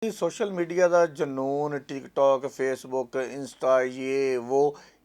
Social media का जनून TikTok Facebook Insta ये वो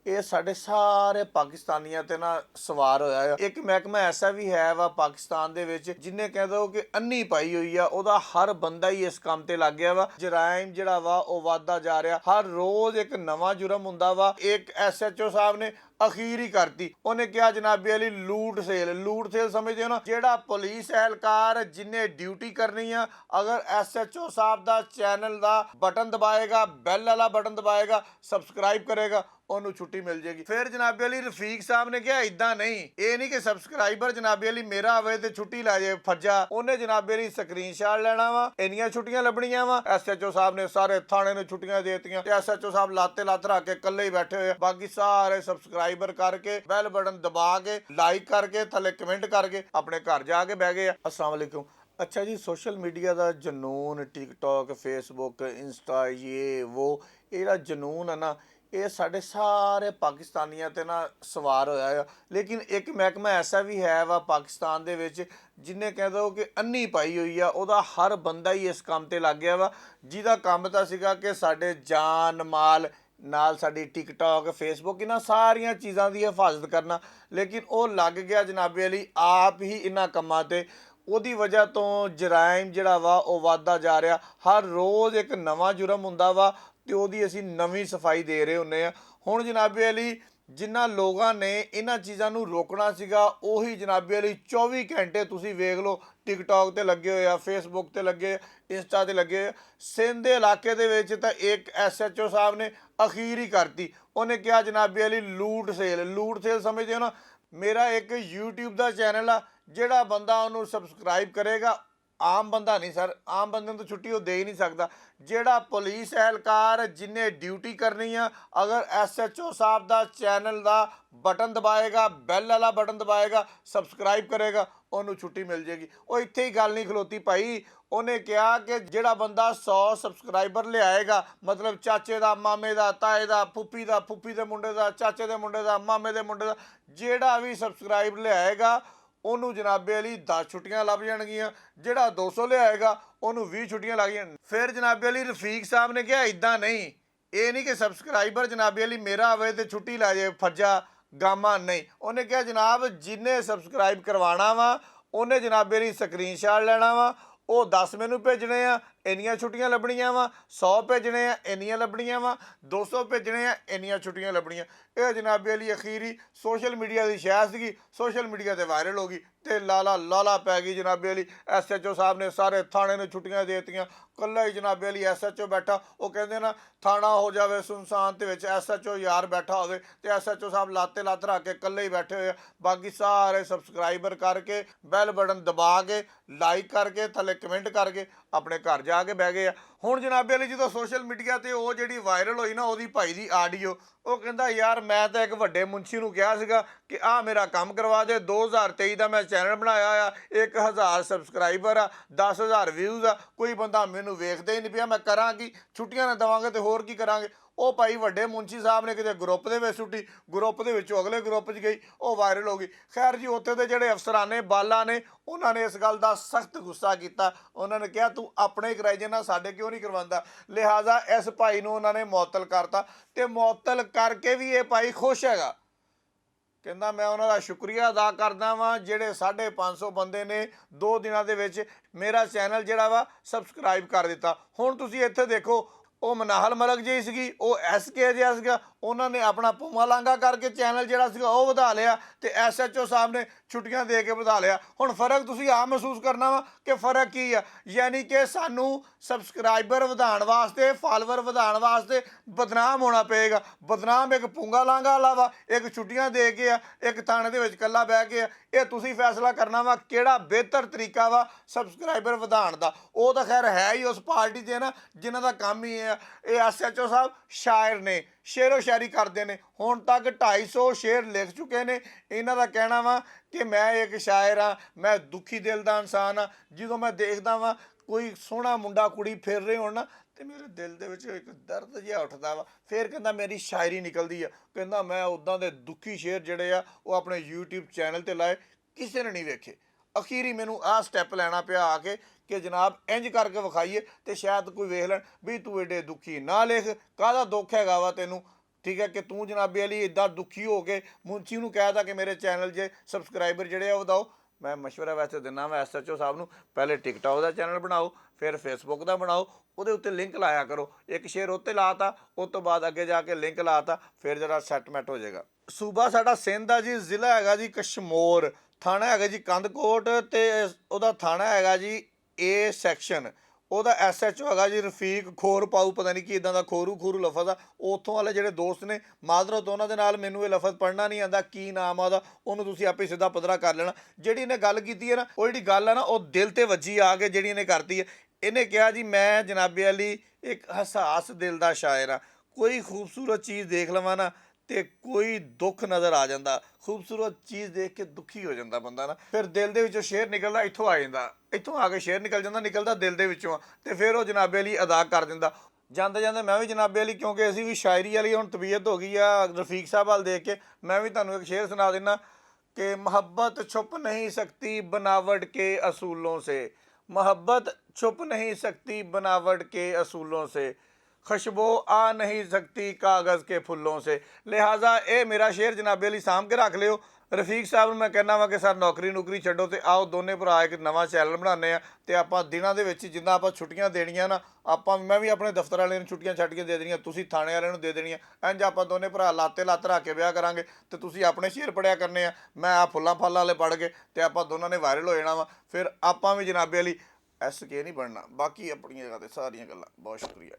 ये साढ़े सारे पाकिस्तानियों ते ना सवार होया है। एक महकमा ऐसा भी है वा पाकिस्तान दे विच जिन्हें कह दो कि अन्नी पाई हुई है, ओदा हर बंदा ही इस काम ते लग गया वा। जराइम जिहड़ा वा ओ वादा जा रहा, हर रोज एक नवा जुर्म हुंदा वा। एक SHO साहब ने अखीर ही करती, उन्हें क्या जनाबी अली लूट सेल समझते हो ना। जेड़ा पुलिस एहलकार जिन्हें ड्यूटी करनी है, अगर SHO साहब दा चैनल दा बटन दबाएगा, बैल वाला बटन दबाएगा, सब्सक्राइब करेगा, ਉਹਨੂੰ ਛੁੱਟੀ ਮਿਲ ਜੇਗੀ। ਫਿਰ ਜਨਾਬੀ ਅਲੀ ਰਫੀਕ ਸਾਹਿਬ ਨੇ ਕਿਹਾ ਇਦਾਂ ਨਹੀਂ, ਇਹ ਨਹੀਂ ਕਿ ਸਬਸਕ੍ਰਾਈਬਰ ਜਨਾਬੀ ਅਲੀ ਮੇਰਾ ਆਵੇ ਤੇ ਛੁੱਟੀ ਲੈ ਜਾਏ ਫੱਜਾ। ਉਹਨੇ ਜਨਾਬੀ ਅਲੀ ਸਕਰੀਨਸ਼ਾਟ ਲੈਣਾ ਵਾ, ਇੰਨੀਆਂ ਛੁੱਟੀਆਂ ਲੱਭਣੀਆਂ ਵਾ। SHO ਸਾਹਿਬ ਨੇ ਸਾਰੇ ਥਾਣੇ ਨੂੰ ਛੁੱਟੀਆਂ ਦੇ ਦਿੱਤੀਆਂ ਤੇ SHO ਸਾਹਿਬ ਲਾਤੇ ਲੱਤ ਰੱਖ ਕੇ ਇਕੱਲੇ ਹੀ ਬੈਠੇ ਹੋਏ। ਬਾਕੀ ਸਾਰੇ ਸਬਸਕ੍ਰਾਈਬਰ ਕਰਕੇ ਬੈਲ ਬਟਨ ਦਬਾ ਕੇ ਲਾਈਕ ਕਰਕੇ ਥੱਲੇ ਕਮੈਂਟ ਕਰਕੇ ਆਪਣੇ ਘਰ ਜਾ ਕੇ ਬਹਿ ਗਏ ਆ। अस्सलाम वालेकुम। अच्छा जी, सोशल मीडिया का जनून टिकटॉक फेसबुक इंस्टा ये वो ये जनून है ना, ये साढ़े सारे पाकिस्तानियों ते ना सवार होया है। लेकिन एक महकमा ऐसा भी है वा पाकिस्तान दे विच जिन्हें कह दो कि अन्नी पाई हुई है, ओदा हर बंदा ही इस काम ते लग गया वा। जिहदा काम तां सीगा कि साडे जान माल नाल साडी टिकटॉक फेसबुक इन्हां सारियां चीज़ां दी हिफाजत करना, लेकिन वो लग गया जनाबे अली आप ही इन्हां कम्मां ते। ਉਹਦੀ ਵਜ੍ਹਾ ਤੋਂ ਜਰਾਇਮ ਜਿਹੜਾ ਵਾ ਉਹ ਵੱਧਦਾ ਜਾ ਰਿਹਾ। ਹਰ ਰੋਜ਼ ਇੱਕ ਨਵਾਂ ਜੁਰਮ ਹੁੰਦਾ ਵਾ ਤੇ ਉਹਦੀ ਅਸੀਂ ਨਵੀਂ ਸਫਾਈ ਦੇ ਰਹੇ ਹੁੰਦੇ ਆ। ਹੁਣ ਜਨਾਬੇ ਅਲੀ ਜਿਨ੍ਹਾਂ ਲੋਕਾਂ ਨੇ ਇਹਨਾਂ ਚੀਜ਼ਾਂ ਨੂੰ ਰੋਕਣਾ ਸੀਗਾ, ਉਹੀ ਜਨਾਬੇ ਅਲੀ 24 ਘੰਟੇ ਤੁਸੀਂ ਵੇਖ ਲਓ ਟਿਕਟੌਕ ਤੇ ਲੱਗੇ ਹੋਏ ਆ, ਫੇਸਬੁੱਕ ਤੇ ਲੱਗੇ, ਇੰਸਟਾ ਤੇ ਲੱਗੇ ਹੋਏ ਆ। ਸਿੰਧ ਦੇ ਇਲਾਕੇ ਦੇ ਵਿੱਚ ਤਾਂ ਇੱਕ SHO ਸਾਹਿਬ ਨੇ ਅਖੀਰ ਹੀ ਕਰਤੀ। ਉਹਨੇ ਕਿਹਾ ਜਨਾਬੇ ਅਲੀ ਲੂਟ ਸੇਲ ਸਮਝਦੇ ਹੋ ਨਾ। ਮੇਰਾ ਇੱਕ YouTube ਦਾ ਚੈਨਲ ਆ, ਜਿਹੜਾ ਬੰਦਾ ਉਹਨੂੰ ਸਬਸਕ੍ਰਾਈਬ ਕਰੇਗਾ, ਆਮ ਬੰਦਾ ਨਹੀਂ ਸਰ, ਆਮ ਬੰਦੇ ਨੂੰ ਤਾਂ ਛੁੱਟੀ ਉਹ ਦੇ ਹੀ ਨਹੀਂ ਸਕਦਾ। ਜਿਹੜਾ ਪੁਲਿਸ ਐਹਲਕਾਰ ਜਿੰਨੇ ਡਿਊਟੀ ਕਰਨੀ ਆ, ਅਗਰ SHO ਸਾਹਿਬ ਦਾ ਚੈਨਲ ਦਾ ਬਟਨ ਦਬਾਏਗਾ, ਬੈਲ ਵਾਲਾ ਬਟਨ ਦਬਾਏਗਾ, ਸਬਸਕ੍ਰਾਈਬ ਕਰੇਗਾ, ਉਹਨੂੰ ਛੁੱਟੀ ਮਿਲ ਜੇਗੀ। ਉਹ ਇੱਥੇ ਹੀ ਗੱਲ ਨਹੀਂ ਖਲੋਤੀ ਭਾਈ। ਉਹਨੇ ਕਿਹਾ ਕਿ ਜਿਹੜਾ ਬੰਦਾ 100 ਸਬਸਕ੍ਰਾਈਬਰ ਲਿਆਏਗਾ, ਮਤਲਬ ਚਾਚੇ ਦਾ, ਮਾਮੇ ਦਾ, ਤਾਏ ਦਾ, ਫੁੱਫੀ ਦਾ, ਫੁੱਫੀ ਦੇ ਮੁੰਡੇ ਦਾ, ਚਾਚੇ ਦੇ ਮੁੰਡੇ ਦਾ, ਮਾਮੇ ਦੇ ਮੁੰਡੇ ਦਾ, ਜਿਹੜਾ ਵੀ ਸਬਸਕ੍ਰਾਈਬ ਲਿਆਏਗਾ ਉਹਨੂੰ ਜਨਾਬੇ ਅਲੀ 10 ਛੁੱਟੀਆਂ ਲੱਭ ਜਾਣਗੀਆਂ। ਜਿਹੜਾ 200 ਲਿਆਏਗਾ ਉਹਨੂੰ 20 ਛੁੱਟੀਆਂ ਲੱਗ ਜਾਣ। ਫਿਰ ਜਨਾਬੇ ਅਲੀ ਰਫੀਕ ਸਾਹਿਬ ਨੇ ਕਿਹਾ ਇਦਾਂ ਨਹੀਂ, ਇਹ ਨਹੀਂ ਕਿ ਸਬਸਕ੍ਰਾਈਬਰ ਜਨਾਬੇ ਅਲੀ ਮੇਰਾ ਆਵੇ ਤੇ ਛੁੱਟੀ ਲੈ ਜਾਏ ਫੱਜਾ ਗਾਮਾ ਨਹੀਂ। ਉਹਨੇ ਕਿਹਾ ਜਨਾਬ ਜਿੰਨੇ ਸਬਸਕ੍ਰਾਈਬ ਕਰਵਾਉਣਾ ਵਾ ਉਹਨੇ ਜਨਾਬੇ ਅਲੀ ਸਕਰੀਨਸ਼ਾਟ ਲੈਣਾ ਵਾ, ਉਹ 10 ਮੈਨੂੰ ਭੇਜਣੇ ਆ, ਇੰਨੀਆਂ ਛੁੱਟੀਆਂ ਲੱਭਣੀਆਂ ਵਾ। 100 ਭੇਜਣੇ ਆ, ਇੰਨੀਆਂ ਲੱਭਣੀਆਂ ਵਾ। 200 ਭੇਜਣੇ ਆ, ਇੰਨੀਆਂ ਛੁੱਟੀਆਂ ਲੱਭਣੀਆਂ। ਇਹ ਜਨਾਬੇ ਅਲੀ ਅਖੀਰੀ ਸੋਸ਼ਲ ਮੀਡੀਆ ਦੀ ਸ਼ਾਇਦ ਸੀਗੀ, ਸੋਸ਼ਲ ਮੀਡੀਆ ਤੇ ਵਾਇਰਲ ਹੋ ਗਈ ਤੇ ਲਾਲਾ ਪੈ ਗਈ ਜਨਾਬੇ ਅਲੀ। SHO ਸਾਹਿਬ ਨੇ ਸਾਰੇ ਥਾਣੇ ਨੂੰ ਛੁੱਟੀਆਂ ਦੇ ਦਿੱਤੀਆਂ, ਕੱਲਾ ਹੀ ਜਨਾਬੇ ਅਲੀ SHO ਬੈਠਾ। ਉਹ ਕਹਿੰਦੇ ਨਾ ਥਾਣਾ ਹੋ ਜਾਵੇ ਸੁਨਸਾਨ ਤੇ ਵਿੱਚ SHO ਯਾਰ ਬੈਠਾ ਹੋਵੇ ਤੇ SHO ਸਾਹਿਬ ਲਾਤੇ ਲੱਤ ਰੱਖ ਕੇ ਇਕੱਲੇ ਹੀ ਬੈਠੇ ਹੋਏ ਆ। ਬਾਕੀ ਸਾਰੇ ਸਬਸਕ੍ਰਾਈਬਰ ਕਰਕੇ ਬੈਲ ਬਟਨ ਦਬਾ ਕੇ ਲਾਈਕ ਕਰਕੇ ਥੱਲੇ ਕਮੈਂਟ ਕਰਕੇ ਆਪਣੇ ਘਰ ਜਾ ਕੇ ਬਹਿ ਗਏ ਆ। ਹੁਣ ਜਨਾਬੇ ਅਲੀ ਜਦੋਂ ਸੋਸ਼ਲ ਮੀਡੀਆ ਤੇ ਉਹ ਜਿਹੜੀ ਵਾਇਰਲ ਹੋਈ ਨਾ ਉਹਦੀ ਭਾਈ ਦੀ ਆਡੀਓ, ਉਹ ਕਹਿੰਦਾ ਯਾਰ ਮੈਂ ਤਾਂ ਇੱਕ ਵੱਡੇ ਮੁਨਸ਼ੀ ਨੂੰ ਕਿਹਾ ਸੀਗਾ ਕਿ ਆਹ ਮੇਰਾ ਕੰਮ ਕਰਵਾ ਦੇ। 2023 ਦਾ ਮੈਂ ਚੈਨਲ ਬਣਾਇਆ ਆ, 1000 ਸਬਸਕ੍ਰਾਈਬਰ ਆ, 10,000 ਵਿਊਜ਼ ਆ, ਕੋਈ ਬੰਦਾ ਮੈਨੂੰ ਵੇਖਦਾ ਹੀ ਨਹੀਂ ਪਿਆ। ਮੈਂ ਕਰਾਂ ਕੀ? ਛੁੱਟੀਆਂ ਨਾ ਦੇਵਾਂਗੇ ਤੇ ਹੋਰ ਕੀ ਕਰਾਂਗੇ। ਉਹ ਭਾਈ ਵੱਡੇ ਮੁਨਸ਼ੀ ਸਾਹਿਬ ਨੇ ਕਿਤੇ ਗਰੁੱਪ ਦੇ ਵਿੱਚ ਸੁੱਟੀ, ਗਰੁੱਪ ਦੇ ਵਿੱਚੋਂ ਅਗਲੇ ਗਰੁੱਪ 'ਚ ਗਈ, ਉਹ ਵਾਇਰਲ ਹੋ ਗਈ। ਖੈਰ ਜੀ, ਉੱਥੇ ਦੇ ਜਿਹੜੇ ਅਫਸਰਾਨੇ ਬਾਲਾ ਨੇ ਉਹਨਾਂ ਨੇ ਇਸ ਗੱਲ ਦਾ ਸਖਤ ਗੁੱਸਾ ਕੀਤਾ। ਉਹਨਾਂ ਨੇ ਕਿਹਾ ਤੂੰ ਆਪਣੇ ਹੀ ਕਰਾਈ ਜਾਣਾ, ਸਾਡੇ ਕਿਉਂ ਨਹੀਂ ਕਰਵਾਉਂਦਾ। ਲਿਹਾਜ਼ਾ ਇਸ ਭਾਈ ਨੂੰ ਉਹਨਾਂ ਨੇ ਮੁਅੱਤਲ ਕਰਤਾ ਤੇ ਮੁਅੱਤਲ ਕਰਕੇ ਵੀ ਇਹ ਭਾਈ ਖੁਸ਼ ਹੈਗਾ। ਕਹਿੰਦਾ ਮੈਂ ਉਹਨਾਂ ਦਾ ਸ਼ੁਕਰੀਆ ਅਦਾ ਕਰਦਾ ਵਾਂ ਜਿਹੜੇ 550 ਬੰਦੇ ਨੇ 2 ਦਿਨਾਂ ਦੇ ਵਿੱਚ ਮੇਰਾ ਚੈਨਲ ਜਿਹੜਾ ਵਾ ਸਬਸਕ੍ਰਾਈਬ ਕਰ ਦਿੱਤਾ। ਹੁਣ ਤੁਸੀਂ ਇੱਥੇ ਦੇਖੋ, ਉਹ ਮਨਾਹਲ ਮਲਕ ਜਿਹੀ ਸੀਗੀ, ਉਹ SK ਜਿਹਾ ਸੀਗਾ, ਉਹਨਾਂ ਨੇ ਆਪਣਾ ਪੂਮਾ ਲਾਂਗਾ ਕਰਕੇ ਚੈਨਲ ਜਿਹੜਾ ਸੀਗਾ ਉਹ ਵਧਾ ਲਿਆ ਤੇ SHO ਸਾਹਿਬ ਨੇ ਛੁੱਟੀਆਂ ਦੇ ਕੇ ਵਧਾ ਲਿਆ। ਹੁਣ ਫਰਕ ਤੁਸੀਂ ਆਪ ਮਹਿਸੂਸ ਕਰਨਾ ਵਾ ਕਿ ਫਰਕ ਕੀ ਆ। ਯਾਨੀ ਕਿ ਸਾਨੂੰ ਸਬਸਕ੍ਰਾਈਬਰ ਵਧਾਉਣ ਵਾਸਤੇ, ਫਾਲੋਵਰ ਵਧਾਉਣ ਵਾਸਤੇ ਬਦਨਾਮ ਹੋਣਾ ਪਏਗਾ। ਬਦਨਾਮ ਇੱਕ ਪੂੰਗਾ ਲਾਂਗਾ ਵਾਲਾ ਵਾ, ਇੱਕ ਛੁੱਟੀਆਂ ਦੇ ਕੇ ਆ, ਇੱਕ ਥਾਣੇ ਦੇ ਵਿੱਚ ਇਕੱਲਾ ਬਹਿ ਕੇ ਆ। ਇਹ ਤੁਸੀਂ ਫੈਸਲਾ ਕਰਨਾ ਵਾ ਕਿਹੜਾ ਬਿਹਤਰ ਤਰੀਕਾ ਵਾ ਸਬਸਕ੍ਰਾਈਬਰ ਵਧਾਉਣ ਦਾ। ਉਹ ਤਾਂ ਖੈਰ ਹੈ ਹੀ ਉਸ ਪਾਰਟੀ 'ਚ ਨਾ ਜਿਨ੍ਹਾਂ ਦਾ ਕੰਮ ਹੀ ਹੈ। ਇਹ SHO ਸਾਹਿਬ ਸ਼ਾਇਰ ਨੇ, ਸ਼ੇਰੋ ਸ਼ਾਇਰੀ ਕਰਦੇ ਨੇ। ਹੁਣ ਤੱਕ 250 ਸ਼ੇਰ ਲਿਖ ਚੁੱਕੇ ਨੇ। ਇਹਨਾਂ ਦਾ ਕਹਿਣਾ ਵਾ ਕਿ ਮੈਂ ਇੱਕ ਸ਼ਾਇਰ ਹਾਂ, ਮੈਂ ਦੁਖੀ ਦਿਲ ਦਾ ਇਨਸਾਨ ਹਾਂ। ਜਦੋਂ ਮੈਂ ਦੇਖਦਾ ਵਾਂ ਕੋਈ ਸੋਹਣਾ ਮੁੰਡਾ ਕੁੜੀ ਫਿਰ ਰਹੇ ਹੋਣ ਨਾ ਤੇ ਮੇਰੇ ਦਿਲ ਦੇ ਵਿੱਚ ਇੱਕ ਦਰਦ ਜਿਹਾ ਉੱਠਦਾ ਵਾ। ਫਿਰ ਕਹਿੰਦਾ ਮੇਰੀ ਸ਼ਾਇਰੀ ਨਿਕਲਦੀ ਆ। ਕਹਿੰਦਾ ਮੈਂ ਉੱਦਾਂ ਦੇ ਦੁਖੀ ਸ਼ੇਰ ਜਿਹੜੇ ਆ ਉਹ ਆਪਣੇ YouTube ਚੈਨਲ 'ਤੇ ਲਾਏ, ਕਿਸੇ ਨੇ ਨਹੀਂ ਵੇਖੇ। ਅਖੀਰੀ ਮੈਨੂੰ ਆਹ ਸਟੈਪ ਲੈਣਾ ਪਿਆ ਆ ਕੇ ਕਿ ਜਨਾਬ ਇੰਜ ਕਰਕੇ ਵਿਖਾਈਏ ਤੇ ਸ਼ਾਇਦ ਕੋਈ ਵੇਖ ਲੈਣ ਵੀ ਤੂੰ ਏਡੇ ਦੁਖੀ ਨਾ ਲਿਖ, ਕਾਹਦਾ ਦੁੱਖ ਹੈਗਾ ਵਾ ਤੈਨੂੰ, ਠੀਕ ਹੈ, ਕਿ ਤੂੰ ਜਨਾਬੇ ਅਲੀ ਇੱਦਾਂ ਦੁਖੀ ਹੋ ਕੇ ਮੁੰਸ਼ੀ ਨੂੰ ਕਹਿ ਤਾ ਕਿ ਮੇਰੇ ਚੈਨਲ 'ਚ ਸਬਸਕ੍ਰਾਈਬਰ ਜਿਹੜੇ ਆ ਉਹ ਵਧਾਓ। ਮੈਂ ਮਸ਼ਵਰਾ ਵੈਸੇ ਦਿੰਦਾ ਮੈਂ SHO ਸਾਹਿਬ ਨੂੰ, ਪਹਿਲੇ ਟਿਕਟੋਕ ਦਾ ਚੈਨਲ ਬਣਾਓ, ਫਿਰ ਫੇਸਬੁੱਕ ਦਾ ਬਣਾਓ, ਉਹਦੇ ਉੱਤੇ ਲਿੰਕ ਲਾਇਆ ਕਰੋ। ਇੱਕ ਸ਼ੇਅਰ ਉੱਤੇ ਲਾਤਾ, ਉਸ ਤੋਂ ਬਾਅਦ ਅੱਗੇ ਜਾ ਕੇ ਲਿੰਕ ਲਾਤਾ, ਫਿਰ ਜਿਹੜਾ ਸੈਟਮੈਂਟ ਹੋ ਜਾਏਗਾ। ਸੂਬਾ ਸਾਡਾ ਸਿੰਧ ਆ ਜੀ, ਜ਼ਿਲ੍ਹਾ ਹੈਗਾ ਜੀ ਕਸ਼ਮੋਰ, ਥਾਣਾ ਹੈਗਾ ਜੀ ਕੰਦਕੋਟ, ਤੇ ਉਹਦਾ ਥਾਣਾ ਹੈਗਾ ਜੀ A ਸੈਕਸ਼ਨ। ਉਹਦਾ SHO ਹੈਗਾ ਜੀ ਰਫੀਕ ਖੋਰ ਪਾਊ, ਪਤਾ ਨਹੀਂ ਕੀ ਇੱਦਾਂ ਦਾ ਖੋਰੂ ਲਫਜ਼ ਆ। ਉੱਥੋਂ ਵਾਲੇ ਜਿਹੜੇ ਦੋਸਤ ਨੇ ਮਾਜ਼ਰਤ ਉਹਨਾਂ ਦੇ ਨਾਲ, ਮੈਨੂੰ ਇਹ ਲਫ਼ਜ਼ ਪੜ੍ਹਨਾ ਨਹੀਂ ਆਉਂਦਾ, ਕੀ ਨਾਮ ਆ ਉਹਦਾ, ਉਹਨੂੰ ਤੁਸੀਂ ਆਪੇ ਸਿੱਧਾ ਪੱਧਰਾ ਕਰ ਲੈਣਾ। ਜਿਹੜੀ ਇਹਨੇ ਗੱਲ ਕੀਤੀ ਹੈ ਨਾ, ਉਹ ਜਿਹੜੀ ਗੱਲ ਆ ਨਾ ਉਹ ਦਿਲ 'ਤੇ ਵੱਜੀ ਆ ਕੇ, ਜਿਹੜੀ ਇਹਨੇ ਕਰਤੀ ਹੈ। ਇਹਨੇ ਕਿਹਾ ਜੀ ਮੈਂ ਜਨਾਬੇ ਅਲੀ ਇੱਕ ਹਸਾਸ ਦਿਲ ਦਾ ਸ਼ਾਇਰ ਆ, ਕੋਈ ਖੂਬਸੂਰਤ ਚੀਜ਼ ਦੇਖ ਲਵਾਂ ਨਾ ਤੇ ਕੋਈ ਦੁੱਖ ਨਜ਼ਰ ਆ ਜਾਂਦਾ, ਖੂਬਸੂਰਤ ਚੀਜ਼ ਦੇਖ ਕੇ ਦੁਖੀ ਹੋ ਜਾਂਦਾ ਬੰਦਾ ਨਾ, ਫਿਰ ਦਿਲ ਦੇ ਵਿੱਚੋਂ ਸ਼ੇਰ ਨਿਕਲਦਾ, ਇੱਥੋਂ ਆ ਜਾਂਦਾ, ਇੱਥੋਂ ਆ ਕੇ ਸ਼ੇਰ ਨਿਕਲ ਜਾਂਦਾ, ਨਿਕਲਦਾ ਦਿਲ ਦੇ ਵਿੱਚੋਂ, ਤੇ ਫਿਰ ਉਹ ਜਨਾਬੇ ਅਲੀ ਅਦਾ ਕਰ ਦਿੰਦਾ। ਜਾਂਦੇ ਜਾਂਦੇ ਮੈਂ ਵੀ ਜਨਾਬੇ ਅਲੀ, ਕਿਉਂਕਿ ਅਸੀਂ ਵੀ ਸ਼ਾਇਰੀ ਵਾਲੀ ਹੁਣ ਤਬੀਅਤ ਹੋ ਗਈ ਆ ਰਫੀਕ ਸਾਹਿਬ ਵੱਲ ਦੇਖ ਕੇ, ਮੈਂ ਵੀ ਤੁਹਾਨੂੰ ਇੱਕ ਸ਼ੇਰ ਸੁਣਾ ਦਿੰਦਾ कि मोहब्बत छुप नहीं सकती बनावट के असूलों से, मोहब्बत छुप नहीं सकती बनावट के असूलों से, खुशबू आ नहीं सकती कागज़ के फुलों से। लिहाजा ये मेरा शेर जनाबे अली साम के रख लियो। ਰਫੀਕ ਸਾਹਿਬ ਨੂੰ ਮੈਂ ਕਹਿੰਦਾ ਵਾ ਕਿ ਸਰ ਨੌਕਰੀ ਨੂਕਰੀ ਛੱਡੋ ਤੇ ਆਓ ਦੋਨੇ ਭਰਾ ਇੱਕ ਨਵਾਂ ਚੈਨਲ ਬਣਾਉਂਦੇ ਆ, ਤੇ ਆਪਾਂ ਦਿਨਾਂ ਦੇ ਵਿੱਚ ਜਿੱਦਾਂ ਆਪਾਂ ਛੁੱਟੀਆਂ ਦੇਣੀਆਂ ਨਾ, ਮੈਂ ਵੀ ਆਪਣੇ ਦਫ਼ਤਰ ਵਾਲਿਆਂ ਨੂੰ ਛੁੱਟੀਆਂ ਛੱਡ ਕੇ ਦੇ ਦੇਣੀਆਂ, ਤੁਸੀਂ ਥਾਣੇ ਵਾਲਿਆਂ ਨੂੰ ਦੇ ਦੇਣੀਆਂ, ਇੰਝ ਆਪਾਂ ਦੋਨੇ ਭਰਾ ਲਾਤੇ ਲੱਤ ਰੱਖ ਕੇ ਵਿਆਹ ਕਰਾਂਗੇ, ਤੇ ਤੁਸੀਂ ਆਪਣੇ ਸ਼ੇਰ ਪੜਿਆ ਕਰਨੇ ਆ, ਮੈਂ ਆ ਫੁੱਲਾਂ ਫਾਲਾਂ ਵਾਲੇ ਪੜ੍ਹ ਕੇ, ਤੇ ਆਪਾਂ ਦੋਨਾਂ ਨੇ ਵਾਇਰਲ ਹੋ ਜਾਣਾ ਵਾ, ਫਿਰ ਆਪਾਂ ਵੀ ਜਨਾਬੇ ਅਲੀ SK ਨਹੀਂ ਬਣਨਾ। ਬਾਕੀ ਆਪਣੀਆਂ ਜਗ੍ਹਾ ਤੇ ਸਾਰੀਆਂ ਗੱਲਾਂ। ਬਹੁਤ ਸ਼ੁਕਰੀਆ।